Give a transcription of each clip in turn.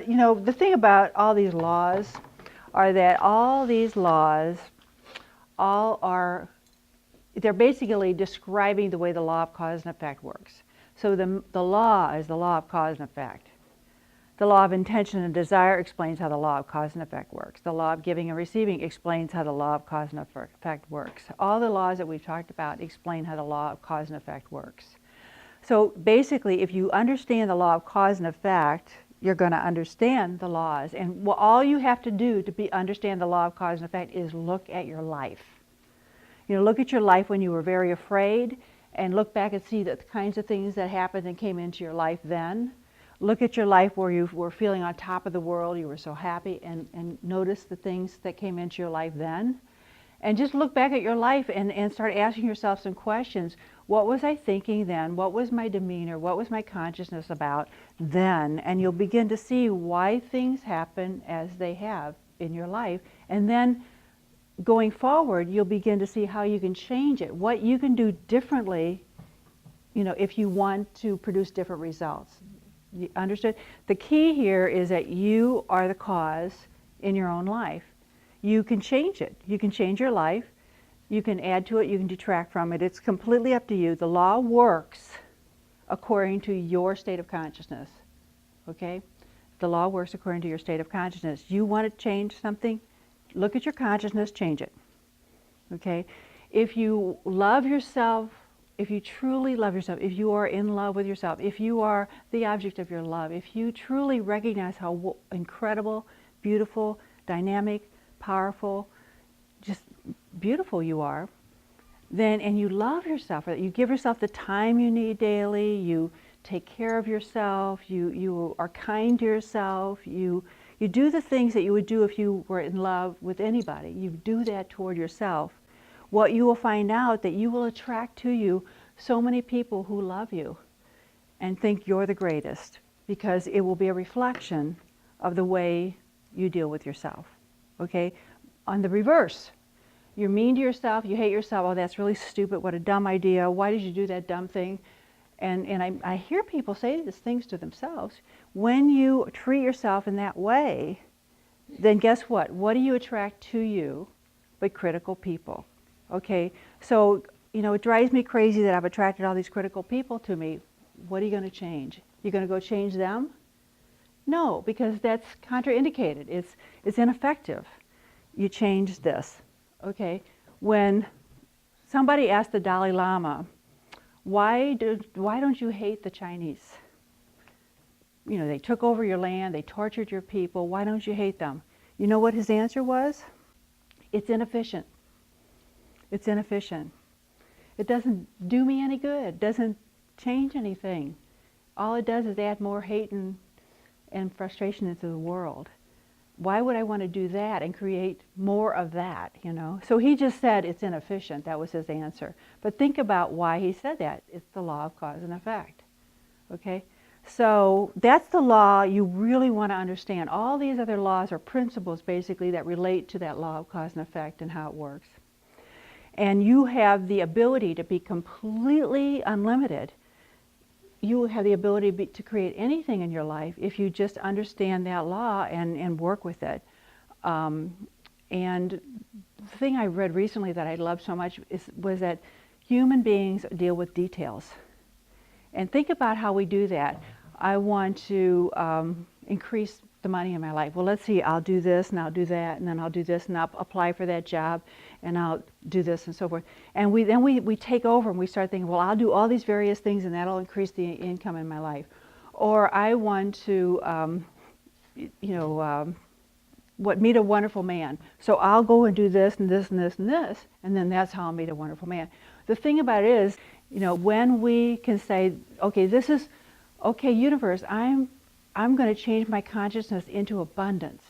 the thing about all these laws are that all these laws all are, they're basically describing the way the law of cause and effect works. So the law is the law of cause and effect. The law of intention and desire explains how the law of cause and effect works. The law of giving and receiving explains how the law of cause and effect works. All the laws that we've talked about explain how the law of cause and effect works. So basically, if you understand the law of cause and effect, you're going to understand the laws. And all you have to do to understand the law of cause and effect is look at your life. Look at your life when you were very afraid, and look back and see the kinds of things that happened and came into your life then. Look at your life where you were feeling on top of the world, you were so happy, and notice the things that came into your life then. And just look back at your life and start asking yourself some questions. What was I thinking then? What was my demeanor? What was my consciousness about then? And you'll begin to see why things happen as they have in your life. And then going forward, you'll begin to see how you can change it, what you can do differently, if you want to produce different results. You understood? The key here is that you are the cause in your own life. You can change it. You can change your life. You can add to it. You can detract from it. It's completely up to you. The law works according to your state of consciousness. Okay? The law works according to your state of consciousness. You want to change something? Look at your consciousness, change it. Okay? If you love yourself, if you truly love yourself, if you are in love with yourself, if you are the object of your love, if you truly recognize how incredible, beautiful, dynamic, powerful, just beautiful you are, then, and you love yourself, you give yourself the time you need daily, you take care of yourself, you are kind to yourself, you do the things that you would do if you were in love with anybody. You do that toward yourself. What you will find out that you will attract to you so many people who love you and think you're the greatest, because it will be a reflection of the way you deal with yourself. Okay? On the reverse, you're mean to yourself, you hate yourself, oh, that's really stupid, what a dumb idea, why did you do that dumb thing? And I hear people say these things to themselves. When you treat yourself in that way, then guess what? What do you attract to you but critical people? Okay, so, it drives me crazy that I've attracted all these critical people to me. What are you going to change? You're going to go change them? No, because that's contraindicated. It's ineffective. You change this. Okay, when somebody asked the Dalai Lama, why don't you hate the Chinese? They took over your land, they tortured your people, why don't you hate them? You know what his answer was? It's inefficient. It's inefficient. It doesn't do me any good. It doesn't change anything. All it does is add more hate and frustration into the world. Why would I want to do that and create more of that, So he just said it's inefficient. That was his answer. But think about why he said that. It's the law of cause and effect. Okay? So that's the law you really want to understand. All these other laws are principles, basically, that relate to that law of cause and effect and how it works. And you have the ability to be completely unlimited. You have the ability to create anything in your life if you just understand that law and work with it. And the thing I read recently that I loved so much was that human beings deal with details. And think about how we do that. I want to increase the money in my life. Well, let's see, I'll do this and I'll do that and then I'll do this and I'll apply for that job and I'll do this and so forth. And we take over and we start thinking, well, I'll do all these various things and that'll increase the income in my life. Or I want to, meet a wonderful man. So I'll go and do this and this and this and this, and then that's how I'll meet a wonderful man. The thing about it is, when we can say, okay, universe, I'm going to change my consciousness into abundance,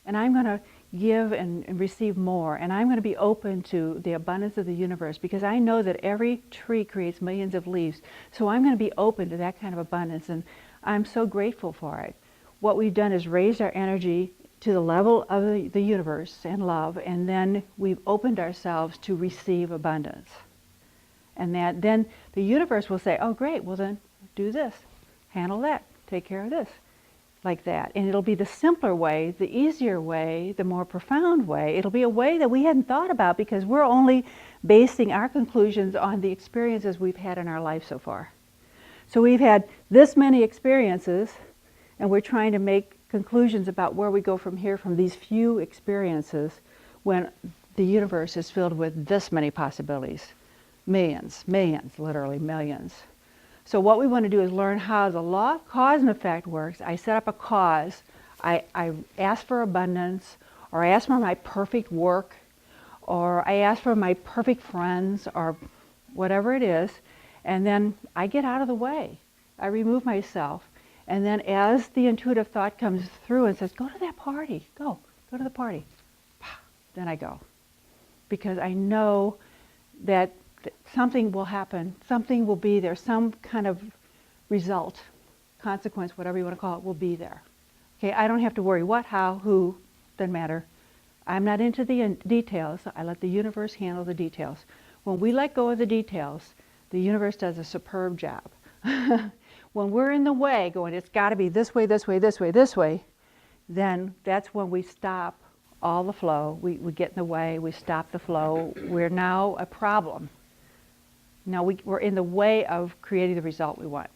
and I'm going to give and receive more, and I'm going to be open to the abundance of the universe, because I know that every tree creates millions of leaves, so I'm going to be open to that kind of abundance, and I'm so grateful for it. What we've done is raised our energy to the level of the universe and love, and then we've opened ourselves to receive abundance. And then the universe will say, oh great, well then do this, handle that, take care of this. like that. And it'll be the simpler way, the easier way, the more profound way. It'll be a way that we hadn't thought about because we're only basing our conclusions on the experiences we've had in our life so far. So we've had this many experiences, and we're trying to make conclusions about where we go from here from these few experiences when the universe is filled with this many possibilities. Millions, millions, literally millions. So what we want to do is learn how the law of cause and effect works. I set up a cause. I ask for abundance, or I ask for my perfect work, or I ask for my perfect friends, or whatever it is, and then I get out of the way. I remove myself. And then as the intuitive thought comes through and says, go to that party, go to the party, then I go. Because I know that something will happen, something will be there, some kind of result, consequence, whatever you want to call it, will be there. Okay, I don't have to worry what, how, who, doesn't matter. I'm not into the details. I let the universe handle the details. When we let go of the details, the universe does a superb job. When we're in the way, going, it's got to be this way, this way, this way, this way, then that's when we stop all the flow. We get in the way, we stop the flow. We're now a problem. Now we're in the way of creating the result we want.